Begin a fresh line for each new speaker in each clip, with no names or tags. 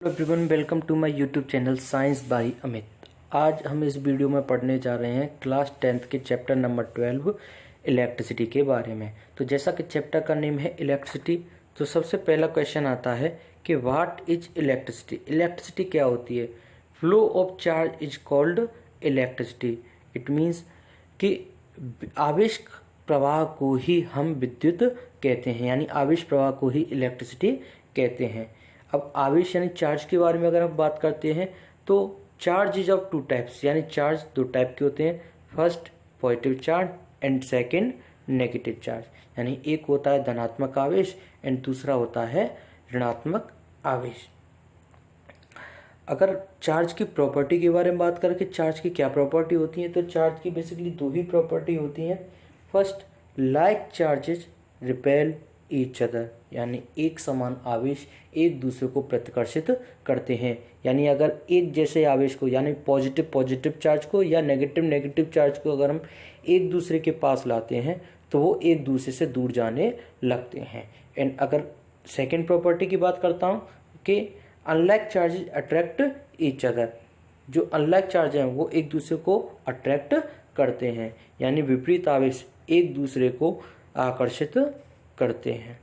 Everyone, welcome to my YouTube channel science by Amit. आज हम इस वीडियो में पढ़ने जा रहे हैं क्लास 10th के चैप्टर नंबर 12 इलेक्ट्रिसिटी के बारे में। तो जैसा कि चैप्टर का नेम है इलेक्ट्रिसिटी, तो सबसे पहला क्वेश्चन आता है कि व्हाट इज इलेक्ट्रिसिटी। इलेक्ट्रिसिटी क्या होती है? Flow of charge is called electricity. It means कि आवेश प्रवाह को ही हम विद्युत कहते हैं, यानी आवेश प्रवाह को ही इलेक्ट्रिसिटी कहते हैं। अब आवेश यानी चार्ज के बारे में अगर हम बात करते हैं तो charge is of two types, यानी चार्ज दो टाइप के होते हैं। First positive charge and second negative charge, यानी एक होता है धनात्मक आवेश एंड दूसरा होता है ऋणात्मक आवेश। अगर चार्ज की प्रॉपर्टी के बारे में बात करें कि चार्ज की क्या प्रॉपर्टी होती है, तो चार्ज की बेसिकली दो ही प्रॉपर्टी होती हैं। First, like charges repel each other, यानी एक समान आवेश एक दूसरे को प्रतिकर्षित करते हैं। यानी अगर एक जैसे आवेश को, यानी पॉजिटिव पॉजिटिव चार्ज को या नेगेटिव नेगेटिव चार्ज को अगर हम एक दूसरे के पास लाते हैं तो वो एक दूसरे से दूर जाने लगते हैं। एंड अगर सेकेंड प्रॉपर्टी की बात करता हूँ कि unlike charges attract each other, जो अनलाइक चार्ज हैं वो एक दूसरे को अट्रैक्ट करते हैं, यानी विपरीत आवेश एक दूसरे को आकर्षित करते हैं।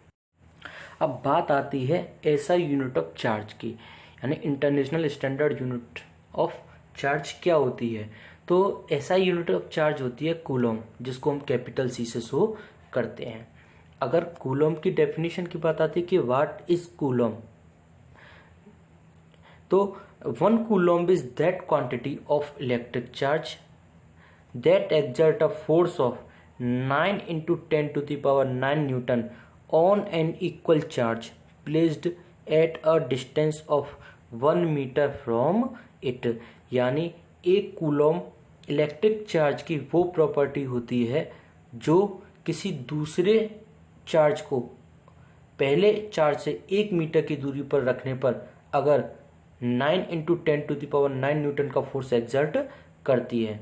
अब बात आती है ऐसा यूनिट ऑफ चार्ज की, यानी international standard unit of charge क्या होती है। तो ऐसा यूनिट ऑफ चार्ज होती है कूलम, जिसको हम कैपिटल सी से शो करते हैं। अगर कूलम की डेफिनेशन की बात आती है कि व्हाट इज कूलम, तो 1 coulomb is that quantity of electric charge that exert a force of 9 into 10 to the power 9 Newton on an equal charge placed at a distance of 1 meter from it। यानी एक coulomb electric charge की वो property होती है जो किसी दूसरे charge को पहले चार्ज से 1 मीटर की दूरी पर रखने पर अगर 9 into 10 to the power 9 Newton का फोर्स एक्सर्ट करती है,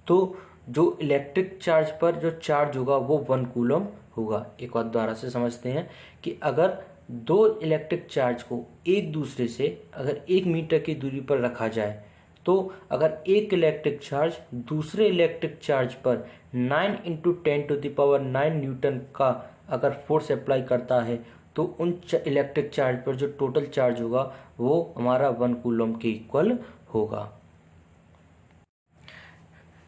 तो जो इलेक्ट्रिक चार्ज पर जो चार्ज होगा वो 1 कूलम होगा। एक बात दोबारा से समझते हैं कि अगर दो इलेक्ट्रिक चार्ज को एक दूसरे से अगर 1 मीटर की दूरी पर रखा जाए, तो अगर एक इलेक्ट्रिक चार्ज दूसरे इलेक्ट्रिक चार्ज पर 9 into 10 to the power 9 Newton का अगर फोर्स अप्लाई करता है, तो उन इलेक्ट्रिक चार्ज पर जो टोटल चार्ज होगा वो हमारा 1 कूलम के इक्वल होगा।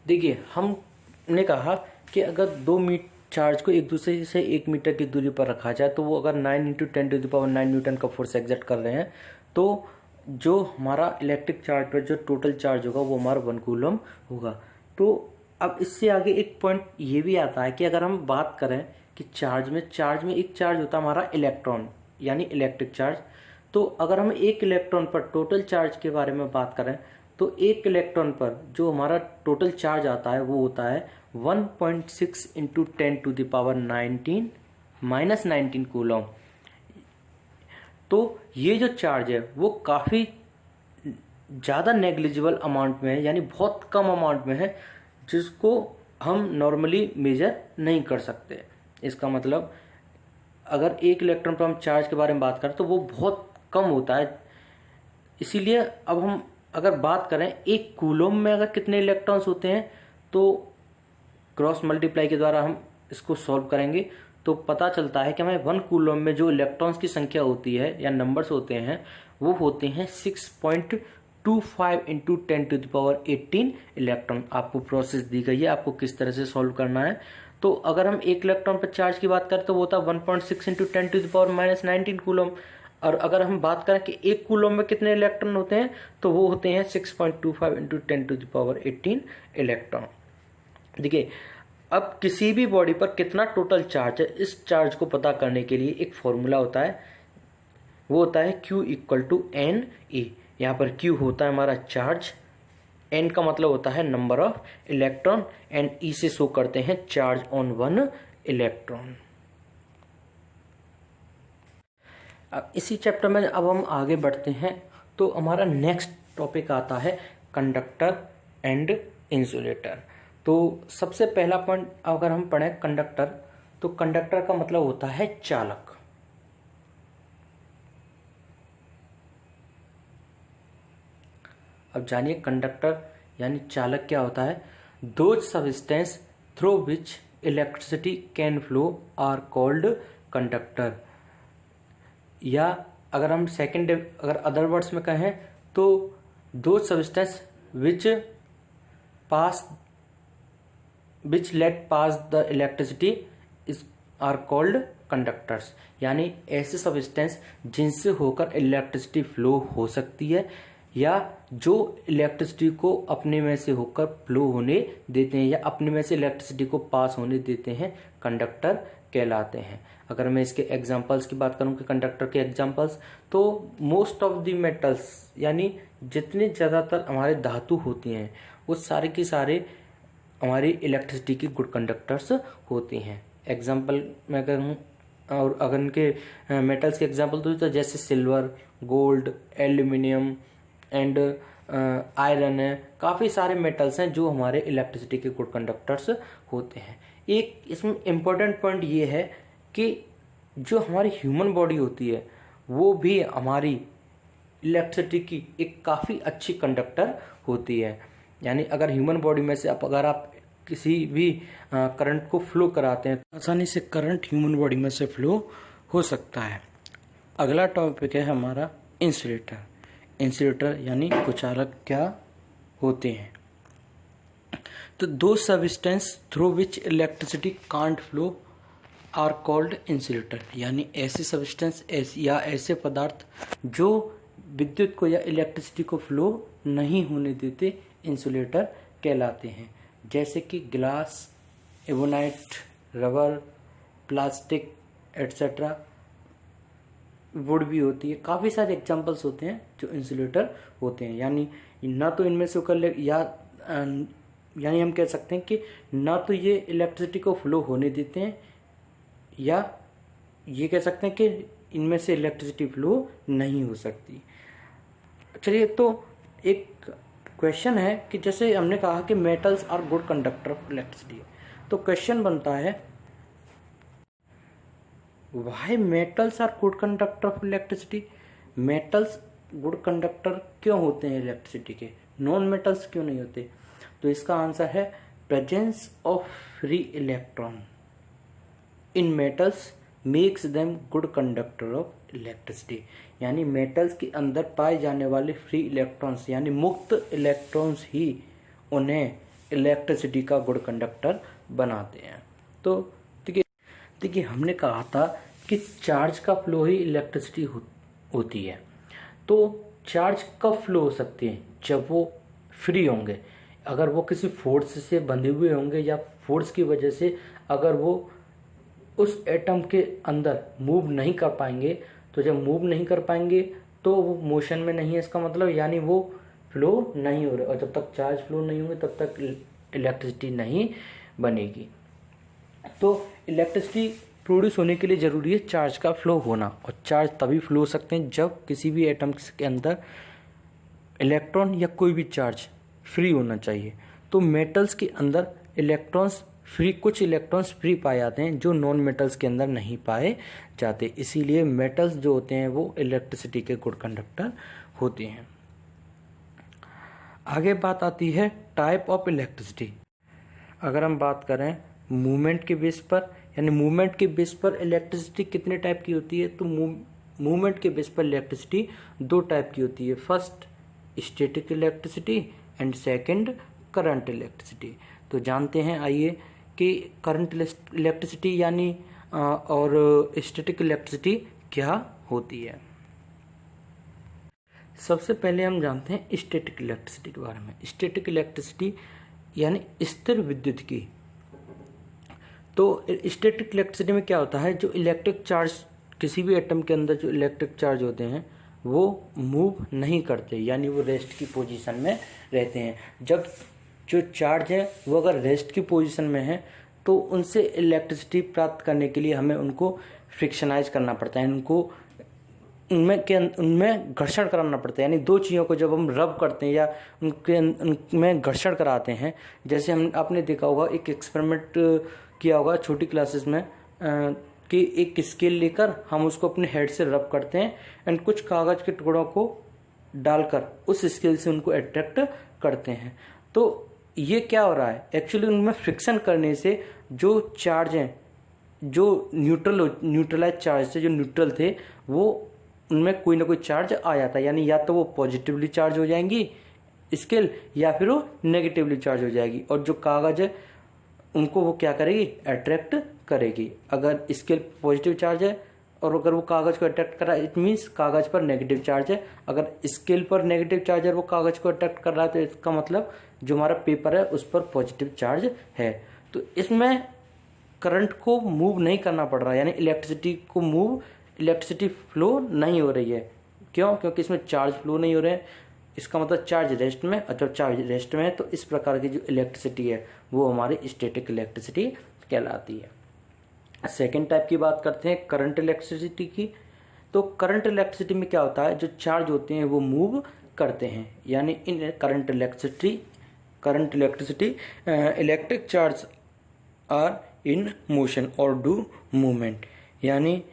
देखिए, हमने कहा कि अगर दो चार्ज को एक दूसरे से 1 मीटर की दूरी पर रखा जाए, तो वो अगर 9 into 10 to the power 9 Newton का फोर्स एक्सर्ट कर रहे हैं, तो जो हमारा इलेक्ट्रिक चार्ज पर जो टोटल चार्ज होगा वो हमारा 1 कूलम होगा। तो अब इससे आगे एक पॉइंट ये भी आता है कि अगर हम बात करें कि चार्ज में एक चार्ज होता है हमारा इलेक्ट्रॉन, यानी इलेक्ट्रिक चार्ज। तो अगर हम एक इलेक्ट्रॉन पर टोटल चार्ज के बारे में बात करें, तो एक इलेक्ट्रॉन पर जो हमारा टोटल चार्ज आता है वो होता है 1.6 into 10 to the power 19 coulomb. तो ये जो चार्ज है वो काफ़ी ज़्यादा नेग्लिजिबल अमाउंट में है, यानी बहुत कम अमाउंट में है, जिसको हम नॉर्मली मेजर नहीं कर सकते। इसका मतलब अगर एक इलेक्ट्रॉन पर हम चार्ज के बारे में बात करें तो वो बहुत कम होता है। इसीलिए अब हम अगर बात करें एक कूलम में अगर कितने इलेक्ट्रॉन्स होते हैं, तो क्रॉस मल्टीप्लाई के द्वारा हम इसको सॉल्व करेंगे तो पता चलता है कि हमें 1 कूलम में जो इलेक्ट्रॉन्स की संख्या होती है या नंबर्स होते हैं वो होते हैं 6.25 into 10 to the power 18 electron. आपको प्रोसेस दी गई है, आपको किस तरह से सॉल्व करना है। तो अगर हम एक इलेक्ट्रॉन पर चार्ज की बात करें तो वो होता है 1.6 into 10 to the power -19 coulomb. और अगर हम बात करें कि एक कूलम में कितने इलेक्ट्रॉन होते हैं, तो वो होते हैं 6.25 into 10 to the power 18 electron. देखिए, अब किसी भी बॉडी पर कितना टोटल चार्ज है, इस चार्ज को पता करने के लिए एक फॉर्मूला होता है, वो होता है Q = NE। यहाँ पर Q होता है हमारा चार्ज, N का मतलब होता है number of electron, and E से शो करते हैं चार्ज ऑन 1 इलेक्ट्रॉन। अब इसी चैप्टर में अब हम आगे बढ़ते हैं, तो हमारा नेक्स्ट टॉपिक आता है कंडक्टर एंड इंसुलेटर। तो सबसे पहला पॉइंट अगर हम पढ़ें कंडक्टर, तो कंडक्टर का मतलब होता है चालक। अब जानिए कंडक्टर यानी चालक क्या होता है। Those substance through which electricity can flow are called conductor. या अगर हम अगर अदर वर्ड्स में कहें तो those substance which let pass the electricity is are called conductors. यानी ऐसे सब्सटेंस जिनसे होकर इलेक्ट्रिसिटी फ्लो हो सकती है या जो इलेक्ट्रिसिटी को अपने में से होकर फ्लो होने देते हैं या अपने में से इलेक्ट्रिसिटी को पास होने देते हैं, कंडक्टर कहलाते हैं। अगर मैं इसके एग्जांपल्स की बात करूं कि कंडक्टर के एग्जांपल्स, तो मोस्ट ऑफ द मेटल्स यानी जितने ज़्यादातर हमारे धातु होती हैं वो सारे के सारे हमारी इलेक्ट्रिसिटी की गुड कंडक्टर्स होती हैं। एग्जांपल मैं कहूँ और अगर इनके मेटल्स के एग्जांपल तो जैसे silver, gold, aluminium and iron है, काफ़ी सारे मेटल्स हैं जो हमारे इलेक्ट्रिसिटी के गुड कंडक्टर्स होते हैं। एक इसमें इम्पोर्टेंट पॉइंट ये है कि जो हमारी ह्यूमन बॉडी होती है वो भी हमारी इलेक्ट्रिसिटी की एक काफ़ी अच्छी कंडक्टर होती है। यानी अगर ह्यूमन बॉडी में से अगर आप किसी भी करंट को फ्लो कराते हैं तो आसानी से करंट ह्यूमन बॉडी में से फ्लो हो सकता है। अगला टॉपिक है हमारा इंसुलेटर। इंसुलेटर यानी कुचालक क्या होते हैं। तो those substance through which electricity can't flow are called insulator. यानी ऐसे सब्सटेंस या ऐसे पदार्थ जो विद्युत को या इलेक्ट्रिसिटी को फ्लो नहीं होने देते इंसुलेटर कहलाते हैं। जैसे कि glass, ebonite, rubber, plastic etcetera, would भी होती है। काफ़ी सारे एग्जांपल्स होते हैं जो इंसुलेटर होते हैं। यानी ना तो इनमें से होकर यानी हम कह सकते हैं कि ना तो ये इलेक्ट्रिसिटी को फ्लो होने देते हैं या ये कह सकते हैं कि इनमें से इलेक्ट्रिसिटी फ्लो नहीं हो सकती। चलिए, तो एक क्वेश्चन है कि जैसे हमने कहा कि metals are good conductor of electricity, तो क्वेश्चन बनता है why metals are good conductor of electricity. Metals good conductor क्यों होते हैं इलेक्ट्रिसिटी के, नॉन मेटल्स क्यों नहीं होते? तो इसका आंसर है presence of free electron in metals makes them good conductor of electricity. यानी मेटल्स के अंदर पाए जाने वाले फ्री इलेक्ट्रॉन्स यानी मुक्त इलेक्ट्रॉन्स ही उन्हें इलेक्ट्रिसिटी का गुड कंडक्टर बनाते हैं। तो देखिए हमने कहा था कि चार्ज का फ्लो ही इलेक्ट्रिसिटी होती है। तो चार्ज कब फ्लो हो सकते हैं? जब वो फ्री होंगे। अगर वो किसी फोर्स से बंधे हुए होंगे या फोर्स की वजह से अगर वो उस एटम के अंदर मूव नहीं कर पाएंगे, तो जब मूव नहीं कर पाएंगे तो वो मोशन में नहीं है, इसका मतलब यानी वो फ्लो नहीं हो रहा। और जब तक चार्ज फ्लो नहीं होंगे तब तक इलेक्ट्रिसिटी नहीं बनेगी। तो इलेक्ट्रिसिटी प्रोड्यूस होने के लिए ज़रूरी है चार्ज का फ्लो होना, और चार्ज तभी फ्लो हो सकते हैं जब किसी भी एटम के अंदर इलेक्ट्रॉन या कोई भी चार्ज फ्री होना चाहिए। तो मेटल्स के अंदर इलेक्ट्रॉन्स फ्री, कुछ इलेक्ट्रॉन्स फ्री पाए जाते हैं जो नॉन मेटल्स के अंदर नहीं पाए जाते। इसीलिए मेटल्स जो होते हैं वो इलेक्ट्रिसिटी के गुड कंडक्टर होते हैं। आगे बात आती है टाइप ऑफ इलेक्ट्रिसिटी। अगर हम बात करें मूवमेंट के बेस पर, यानी मूवमेंट के बेस पर इलेक्ट्रिसिटी कितने टाइप की होती है, तो मूवमेंट के बेस पर इलेक्ट्रिसिटी दो टाइप की होती है। First static electricity and second current electricity. तो जानते हैं आइए कि करंट इलेक्ट्रिसिटी यानी और स्टैटिक इलेक्ट्रिसिटी क्या होती है। सबसे पहले हम जानते हैं स्टैटिक इलेक्ट्रिसिटी के बारे में। स्टैटिक इलेक्ट्रिसिटी यानी स्थिर विद्युत की। तो स्टैटिक इलेक्ट्रिसिटी में क्या होता है, जो इलेक्ट्रिक चार्ज किसी भी एटम के अंदर जो इलेक्ट्रिक चार्ज होते हैं वो मूव नहीं करते, यानी वो रेस्ट की पोजीशन में रहते हैं। जब जो चार्ज है वो अगर रेस्ट की पोजीशन में है तो उनसे इलेक्ट्रिसिटी प्राप्त करने के लिए हमें उनको फ्रिक्शनाइज करना पड़ता है, उनमें घर्षण कराना पड़ता है। यानी दो चीज़ों को जब हम रब करते हैं या उनमें घर्षण कराते हैं, जैसे आपने देखा होगा एक एक्सपेरिमेंट किया होगा छोटी क्लासेस में कि एक स्केल लेकर हम उसको अपने हेड से रब करते हैं एंड कुछ कागज़ के टुकड़ों को डालकर उस स्केल से उनको अट्रैक्ट करते हैं। तो ये क्या हो रहा है, एक्चुअली उनमें फ्रिक्शन करने से जो चार्ज हैं, जो न्यूट्रलाइज चार्ज थे, जो न्यूट्रल थे, वो उनमें कोई ना कोई चार्ज आ जाता है, यानी या तो वो पॉजिटिवली चार्ज हो जाएंगी स्केल, या फिर वो नेगेटिवली चार्ज हो जाएगी, और जो कागज है उनको वो क्या करेगी, अट्रैक्ट करेगी। अगर स्केल पॉजिटिव चार्ज है और अगर वो कागज को अट्रैक्ट कर रहा है, इट मीन्स कागज पर नेगेटिव चार्ज है। अगर स्केल पर नेगेटिव चार्ज है और वो कागज को अट्रैक्ट कर रहा है, तो इसका मतलब जो हमारा पेपर है उस पर पॉजिटिव चार्ज है। तो इसमें करंट को मूव नहीं करना पड़ रहा है, यानी इलेक्ट्रिसिटी फ्लो नहीं हो रही है। क्यों? क्योंकि इसमें चार्ज फ्लो नहीं हो रहे हैं, इसका मतलब चार्ज रेस्ट में। जब चार्ज रेस्ट में है तो इस प्रकार की जो इलेक्ट्रिसिटी है वो हमारी स्टैटिक इलेक्ट्रिसिटी कहलाती है। सेकेंड टाइप की बात करते हैं करंट इलेक्ट्रिसिटी की। तो करंट इलेक्ट्रिसिटी में क्या होता है, जो चार्ज होते हैं वो मूव करते हैं, यानी in current electricity electric charge are in motion और डू मूवमेंट, यानी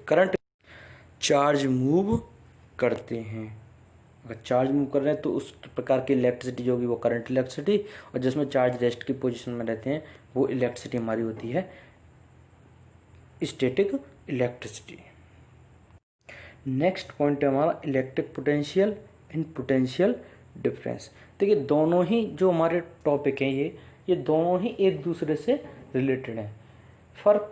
करंट चार्ज मूव करते हैं। अगर चार्ज मूव कर रहे हैं तो उस प्रकार की इलेक्ट्रिसिटी जो होगी वो करंट इलेक्ट्रिसिटी, और जिसमें चार्ज रेस्ट की पोजीशन में रहते हैं वो इलेक्ट्रिसिटी हमारी होती है स्टैटिक इलेक्ट्रिसिटी। नेक्स्ट पॉइंट है हमारा electric potential and potential difference. देखिए दोनों ही जो हमारे टॉपिक हैं ये दोनों ही एक दूसरे से रिलेटेड हैं। फर्क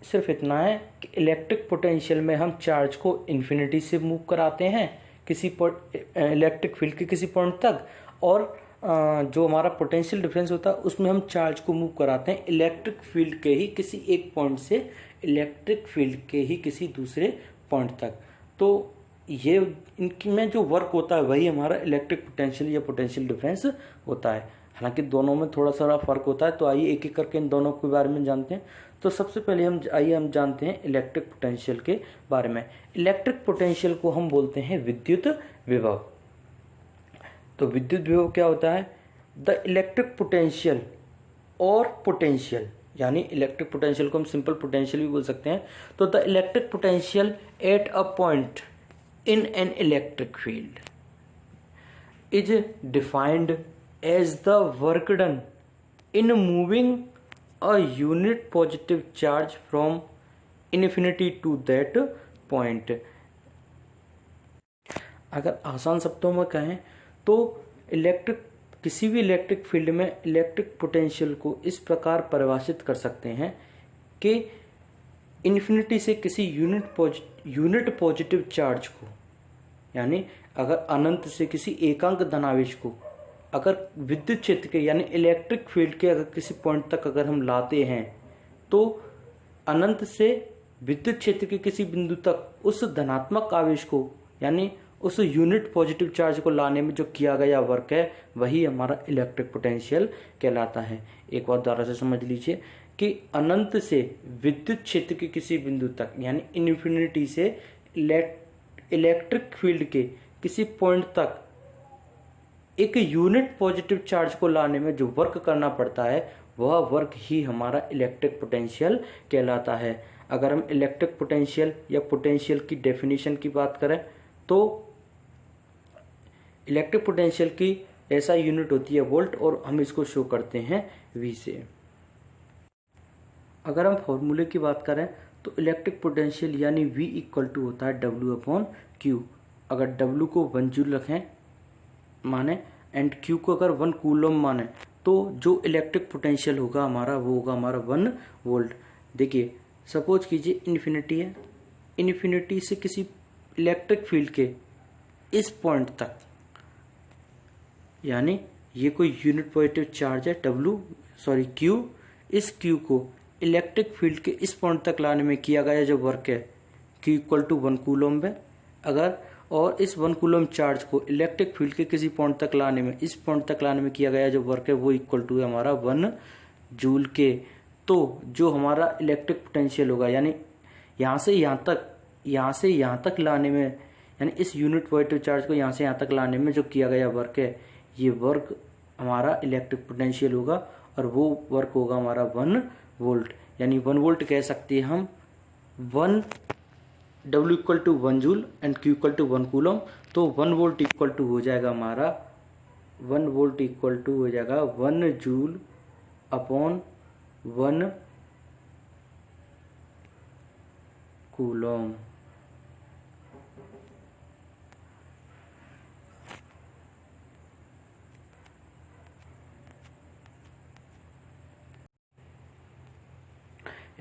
सिर्फ इतना है कि इलेक्ट्रिक पोटेंशियल में हम चार्ज को इन्फिनिटी से मूव कराते हैं किसी इलेक्ट्रिक फील्ड के किसी पॉइंट तक, और जो हमारा पोटेंशियल डिफरेंस होता है उसमें हम चार्ज को मूव कराते हैं इलेक्ट्रिक फील्ड के ही किसी एक पॉइंट से इलेक्ट्रिक फील्ड के ही किसी दूसरे पॉइंट तक। तो ये इनकी में जो वर्क होता है वही हमारा इलेक्ट्रिक पोटेंशियल या पोटेंशियल डिफरेंस होता है। हालांकि दोनों में थोड़ा सा फर्क होता है, तो आइए एक एक करके इन दोनों के बारे में जानते हैं। तो सबसे पहले हम जानते हैं इलेक्ट्रिक पोटेंशियल के बारे में। इलेक्ट्रिक पोटेंशियल को हम बोलते हैं विद्युत विभव। तो विद्युत विभव क्या होता है, द इलेक्ट्रिक पोटेंशियल और पोटेंशियल, यानी इलेक्ट्रिक पोटेंशियल को हम सिंपल पोटेंशियल भी बोल सकते हैं। तो the electric potential at a point in an electric field is defined as the work done in moving a unit positive charge from infinity to that point। अगर आसान शब्दों में कहें तो किसी भी इलेक्ट्रिक फील्ड में इलेक्ट्रिक पोटेंशियल को इस प्रकार परिभाषित कर सकते हैं कि इन्फिनिटी से किसी यूनिट पॉजिटिव चार्ज को, यानी अगर अनंत से किसी एकांक धनावेश को अगर विद्युत क्षेत्र के यानी इलेक्ट्रिक फील्ड के अगर किसी पॉइंट तक अगर हम लाते हैं, तो अनंत से विद्युत क्षेत्र के किसी बिंदु तक उस धनात्मक आवेश को यानी उस यूनिट पॉजिटिव चार्ज को लाने में जो किया गया वर्क है वही हमारा इलेक्ट्रिक पोटेंशियल कहलाता है। एक बार दोबारा से समझ लीजिए कि अनंत से विद्युत क्षेत्र के किसी बिंदु तक यानी इन्फिनिटी से इलेक्ट्रिक फील्ड के किसी पॉइंट तक एक यूनिट पॉजिटिव चार्ज को लाने में जो वर्क करना पड़ता है वह वर्क ही हमारा इलेक्ट्रिक पोटेंशियल कहलाता है। अगर हम इलेक्ट्रिक पोटेंशियल या पोटेंशियल की डेफिनेशन की बात करें तो इलेक्ट्रिक पोटेंशियल की ऐसा यूनिट होती है वोल्ट, और हम इसको शो करते हैं वी से। अगर हम फॉर्मूले की बात करें तो इलेक्ट्रिक पोटेंशियल यानी V इक्वल टू होता है W/Q। अगर W को 1 जूल रखें माने एंड Q को अगर 1 कूलम माने तो जो इलेक्ट्रिक पोटेंशियल होगा हमारा वो होगा हमारा 1 वोल्ट। देखिए सपोज कीजिए इन्फिनिटी है, इन्फिनिटी से किसी इलेक्ट्रिक फील्ड के इस पॉइंट तक यानी ये कोई यूनिट पॉजिटिव चार्ज है Q, इस Q को इलेक्ट्रिक फील्ड के इस पॉइंट तक लाने में किया गया जो वर्क है Q इक्वल टू 1 कूलम है। अगर और इस 1 कूलम चार्ज को इलेक्ट्रिक फील्ड के किसी पॉइंट तक लाने में इस पॉइंट तक लाने में किया गया जो वर्क है वो इक्वल टू है हमारा 1 जूल के। तो जो हमारा इलेक्ट्रिक पोटेंशियल होगा यानी यहाँ से यहाँ तक लाने में यानी इस यूनिट पॉजिटिव चार्ज को यहाँ से यहाँ तक लाने में जो किया गया वर्क है ये वर्क हमारा इलेक्ट्रिक पोटेंशियल होगा, और वो वर्क होगा हमारा 1 वोल्ट। यानी 1 वोल्ट कह सकते हैं हम W equal to 1 joule and Q equal to 1 coulomb. तो 1 वोल्ट इक्वल टू हो जाएगा हमारा 1 वोल्ट इक्वल टू हो जाएगा 1 जूल अपॉन 1 कूलम।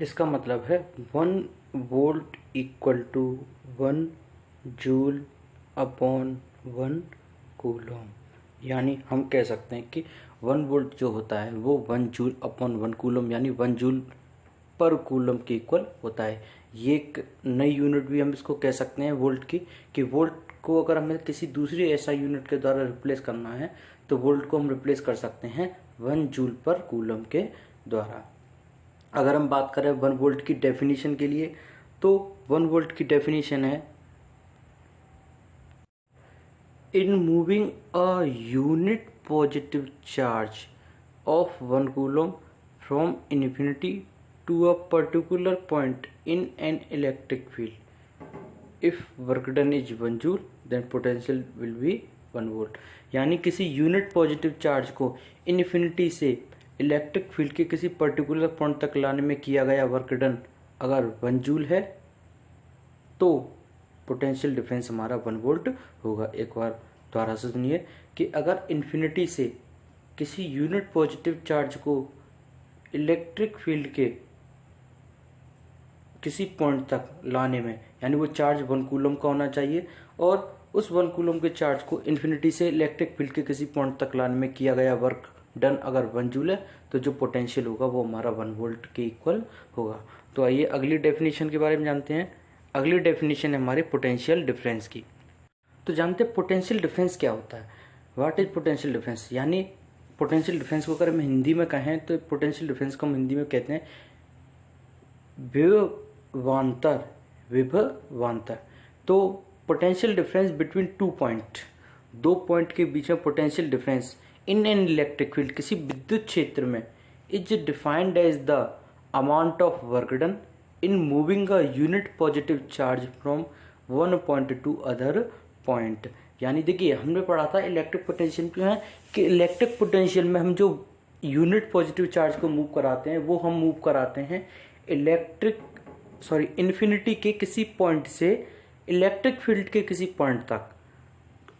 इसका मतलब है 1 volt equal to 1 joule upon 1 coulomb. यानी हम कह सकते हैं कि 1 वोल्ट जो होता है वो 1 जूल अपॉन 1 कूलम यानी 1 जूल पर कूलम के इक्वल होता है। ये एक नई यूनिट भी हम इसको कह सकते हैं वोल्ट की, कि वोल्ट को अगर हमें किसी दूसरी एसआई यूनिट के द्वारा रिप्लेस करना है तो वोल्ट को हम रिप्लेस कर सकते हैं 1 जूल पर कूलम के द्वारा। अगर हम बात करें 1 वोल्ट की डेफिनेशन के लिए, तो 1 वोल्ट की डेफिनेशन है in moving a unit positive charge of 1 coulomb from infinity to a particular point in an electric field if work done is 1 joule then potential will be 1 volt. यानी किसी unit positive charge को infinity से electric field के किसी particular point तक लाने में किया गया वर्क डन अगर 1 जूल है तो पोटेंशियल डिफरेंस हमारा 1 वोल्ट होगा। एक बार दोबारा से सुनिए कि अगर इन्फिनिटी से किसी यूनिट पॉजिटिव चार्ज को इलेक्ट्रिक फील्ड के किसी पॉइंट तक लाने में, यानी वो चार्ज 1 कूलम का होना चाहिए और उस 1 कूलम के चार्ज को इन्फिनिटी से इलेक्ट्रिक फील्ड के किसी पॉइंट तक लाने में किया गया वर्क डन अगर 1 जूल है, तो जो पोटेंशियल होगा वो हमारा 1 वोल्ट के इक्वल होगा। तो आइए अगली डेफिनेशन के बारे में जानते हैं। अगली डेफिनेशन है हमारी पोटेंशियल डिफरेंस की। तो जानते हैं पोटेंशियल डिफरेंस क्या होता है। What is potential difference? यानी पोटेंशियल डिफरेंस को अगर हम हिंदी में कहें तो पोटेंशियल डिफरेंस को हम हिंदी में कहते हैं विभवांतर। विभवांतर तो potential difference between 2 point, 2 point के बीच में potential difference in an electric field किसी विद्युत क्षेत्र में is defined as the amount of work done in moving a unit positive charge from 1 point to other point. यानी देखिए हमने पढ़ा था इलेक्ट्रिक पोटेंशियल में है कि इलेक्ट्रिक पोटेंशियल में हम जो यूनिट पॉजिटिव चार्ज को मूव कराते हैं वो हम मूव कराते हैं इन्फिनिटी के किसी पॉइंट से इलेक्ट्रिक फील्ड के किसी पॉइंट तक,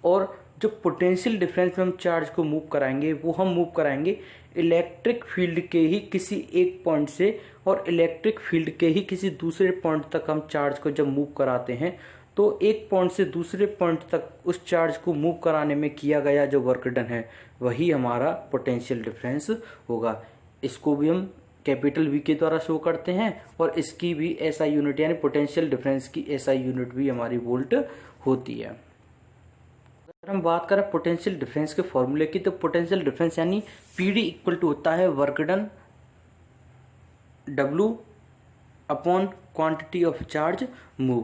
और जो पोटेंशियल डिफरेंस में हम चार्ज को मूव कराएंगे वो हम मूव कराएंगे इलेक्ट्रिक फील्ड के ही किसी एक पॉइंट से और इलेक्ट्रिक फील्ड के ही किसी दूसरे पॉइंट तक हम चार्ज को जब मूव कराते हैं तो एक पॉइंट से दूसरे पॉइंट तक उस चार्ज को मूव कराने में किया गया जो वर्क डन है वही हमारा पोटेंशियल डिफरेंस होगा। इसको भी हम कैपिटल वी के द्वारा शो करते हैं और इसकी भी एसआई यूनिट यानी पोटेंशियल डिफरेंस की एसआई यूनिट भी हमारी वोल्ट होती है। अगर हम बात करें पोटेंशियल डिफरेंस के फॉर्मूले की, तो पोटेंशियल डिफरेंस यानी पीडी इक्वल टू होता है work done W upon quantity of charge move.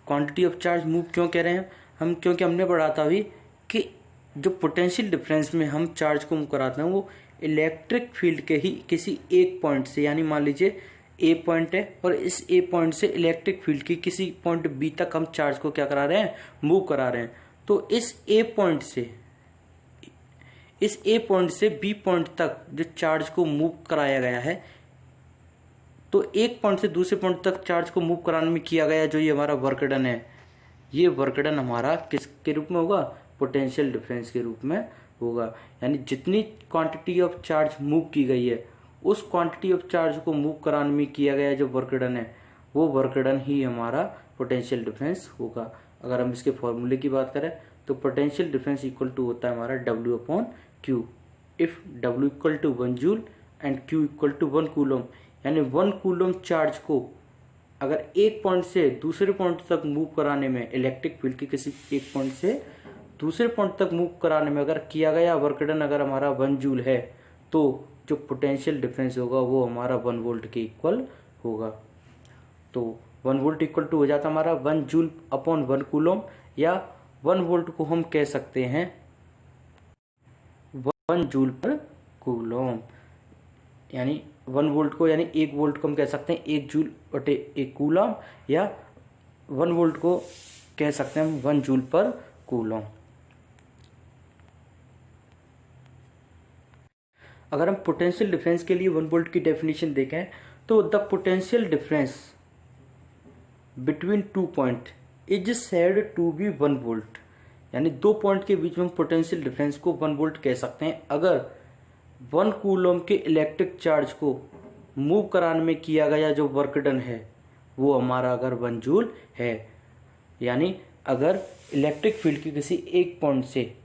Quantity of charge move क्यों कह रहे हैं हम? क्योंकि हमने पढ़ा था अभी कि जो पोटेंशियल डिफरेंस में हम चार्ज को मूव कराते हैं वो इलेक्ट्रिक फील्ड के ही किसी एक पॉइंट से, यानी मान लीजिए ए पॉइंट है और इस ए पॉइंट से इलेक्ट्रिक फील्ड की किसी पॉइंट बी तक हम चार्ज को क्या करा रहे हैं, मूव करा रहे हैं। तो इस ए पॉइंट से बी पॉइंट तक जो चार्ज को मूव कराया गया है, तो एक पॉइंट से दूसरे पॉइंट तक चार्ज को मूव कराने में किया गया जो ये हमारा वर्क डन है, ये वर्क डन हमारा किसके रूप में होगा? पोटेंशियल डिफरेंस के रूप में होगा। यानी जितनी क्वांटिटी ऑफ चार्ज मूव की गई है उस क्वांटिटी ऑफ चार्ज को मूव कराने में किया गया जो वर्क डन है वो वर्क डन ही हमारा पोटेंशियल डिफरेंस होगा। अगर हम इसके फॉर्मूले की बात करें तो पोटेंशियल डिफरेंस इक्वल टू होता है हमारा W upon Q. If W equal to 1 joule and Q equal to 1 coulomb, यानी 1 कूलम चार्ज को अगर एक पॉइंट से दूसरे पॉइंट तक मूव कराने में इलेक्ट्रिक फील्ड के किसी एक पॉइंट से दूसरे पॉइंट तक मूव कराने में अगर किया गया वर्क डन अगर हमारा 1 जूल है, तो जो पोटेंशियल डिफरेंस होगा वो हमारा 1 वोल्ट के इक्वल होगा। तो 1 वोल्ट इक्वल टू हो जाता हमारा 1 जूल अपॉन 1 कूलम, या 1 वोल्ट को हम कह सकते हैं 1 जूल पर कूलम। यानी 1 वोल्ट को, यानी 1 वोल्ट को हम कह सकते हैं 1 जूल बटे 1 कूलम, या 1 वोल्ट को कह सकते हैं 1 जूल पर कूलम। अगर हम पोटेंशियल डिफरेंस के लिए 1 वोल्ट की डेफिनेशन देखें तो the potential difference between 2 point is said to be 1 volt. यानी 2 पॉइंट के बीच में हम पोटेंशियल डिफरेंस को 1 वोल्ट कह सकते हैं अगर 1 कूलम के इलेक्ट्रिक चार्ज को मूव कराने में किया गया जो वर्क डन है वो हमारा अगर 1 जूल है। यानी अगर इलेक्ट्रिक फील्ड की किसी एक पॉइंट से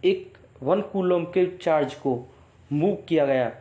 एक 1 कूलम के चार्ज को मूव किया गया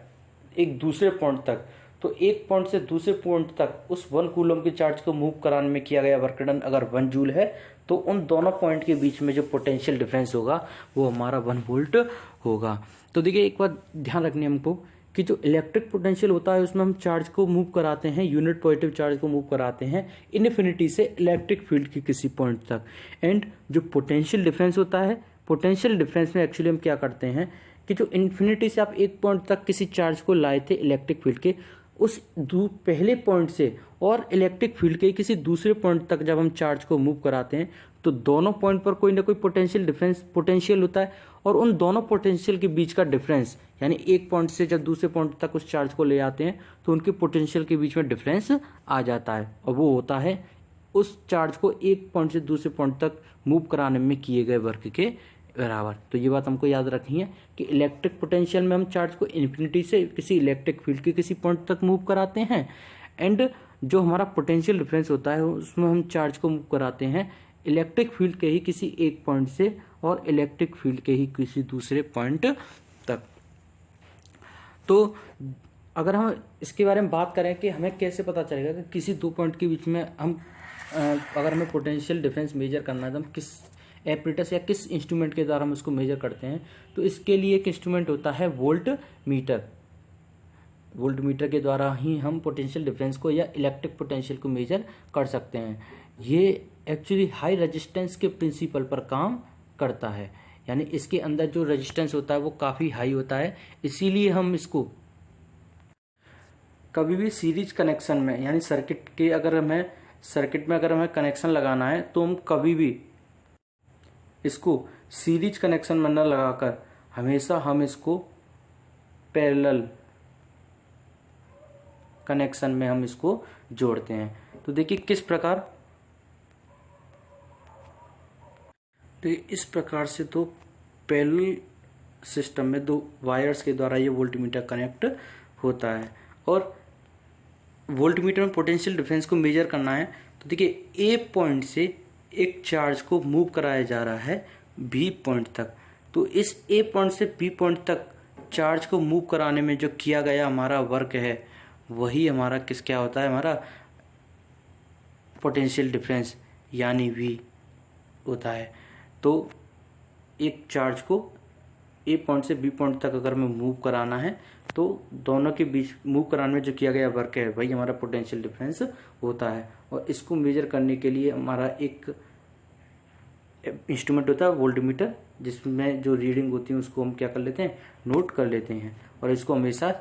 एक दूसरे पॉइंट तक, तो एक पॉइंट से दूसरे पॉइंट तक उस 1 कूलम के चार्ज को मूव कराने में किया गया वर्क डन अगर 1 जूल है तो उन दोनों पॉइंट के बीच में जो पोटेंशियल डिफरेंस होगा वो हमारा 1 वोल्ट होगा। तो देखिए एक बात ध्यान रखनी है हमको कि जो इलेक्ट्रिक पोटेंशियल होता है उसमें हम चार्ज को मूव कराते हैं, यूनिट पॉजिटिव चार्ज को मूव कराते हैं इनफिनिटी से इलेक्ट्रिक फील्ड की किसी पॉइंट तक। एंड जो पोटेंशियल डिफरेंस होता है, पोटेंशियल डिफरेंस में एक्चुअली हम क्या करते हैं कि जो इन्फिनिटी से आप एक पॉइंट तक किसी चार्ज को लाए थे इलेक्ट्रिक फील्ड के, उस पहले पॉइंट से और इलेक्ट्रिक फील्ड के किसी दूसरे पॉइंट तक जब हम चार्ज को मूव कराते हैं तो दोनों पॉइंट पर कोई ना कोई पोटेंशियल डिफरेंस पोटेंशियल होता है और उन दोनों पोटेंशियल के बीच का डिफरेंस यानी एक पॉइंट से जब दूसरे पॉइंट तक उस चार्ज को ले आते हैं तो उनके पोटेंशियल के बीच में डिफरेंस आ जाता है और वो होता है उस चार्ज को एक पॉइंट से दूसरे पॉइंट तक मूव कराने में किए गए वर्क के बराबर। तो ये बात हमको याद रखनी है कि इलेक्ट्रिक पोटेंशियल में हम चार्ज को इन्फिनिटी से किसी इलेक्ट्रिक फील्ड के किसी पॉइंट तक मूव कराते हैं एंड जो हमारा पोटेंशियल डिफरेंस होता है उसमें हम चार्ज को मूव कराते हैं इलेक्ट्रिक फील्ड के ही किसी एक पॉइंट से और इलेक्ट्रिक फील्ड के ही किसी दूसरे पॉइंट तक। तो अगर हम इसके बारे में बात करें कि हमें कैसे पता चलेगा कि किसी 2 पॉइंट के बीच में हम अगर हमें पोटेंशियल डिफरेंस मेजर करना है तो हम किस एपरेटस या किस इंस्ट्रूमेंट के द्वारा हम उसको मेजर करते हैं। तो इसके लिए एक इंस्ट्रूमेंट होता है वोल्ट मीटर। वोल्ट मीटर के द्वारा ही हम पोटेंशियल डिफरेंस को या इलेक्ट्रिक पोटेंशियल को मेजर कर सकते हैं। ये एक्चुअली हाई रेजिस्टेंस के प्रिंसिपल पर काम करता है, यानी इसके अंदर जो रेजिस्टेंस होता है वो काफ़ी हाई होता है, इसीलिए हम इसको कभी भी सीरीज कनेक्शन में यानी सर्किट में अगर हमें कनेक्शन लगाना है तो हम कभी भी इसको सीरीज कनेक्शन में न लगाकर हमेशा हम इसको पैरेलल कनेक्शन में हम इसको जोड़ते हैं। तो देखिए किस प्रकार, तो इस प्रकार से तो पैरेलल सिस्टम में 2 वायर्स के द्वारा ये वोल्टमीटर कनेक्ट होता है और वोल्टमीटर में पोटेंशियल डिफरेंस को मेजर करना है। तो देखिए ए पॉइंट से एक चार्ज को मूव कराया जा रहा है बी पॉइंट तक, तो इस ए पॉइंट से बी पॉइंट तक चार्ज को मूव कराने में जो किया गया हमारा वर्क है वही हमारा क्या होता है, हमारा पोटेंशियल डिफरेंस यानी वी होता है। तो एक चार्ज को ए पॉइंट से बी पॉइंट तक अगर हमें मूव कराना है तो दोनों के बीच मूव कराने में जो किया गया वर्क है वही हमारा पोटेंशियल डिफरेंस होता है। और इसको मेजर करने के लिए हमारा एक इंस्ट्रूमेंट होता है वोल्टमीटर, जिसमें जो रीडिंग होती है उसको हम क्या कर लेते हैं, नोट कर लेते हैं और इसको हमेशा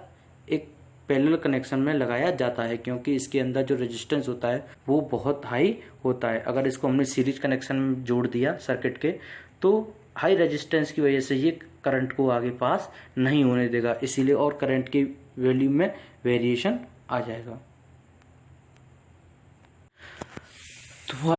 एक पैरेलल कनेक्शन में लगाया जाता है क्योंकि इसके अंदर जो रेजिस्टेंस होता है वो बहुत हाई होता है। अगर इसको हमने सीरीज कनेक्शन में जोड़ दिया सर्किट के तो हाई रेजिस्टेंस की वजह से ये करंट को आगे पास नहीं होने देगा, इसीलिए और करंट की वैल्यू में वेरिएशन आ जाएगा। तो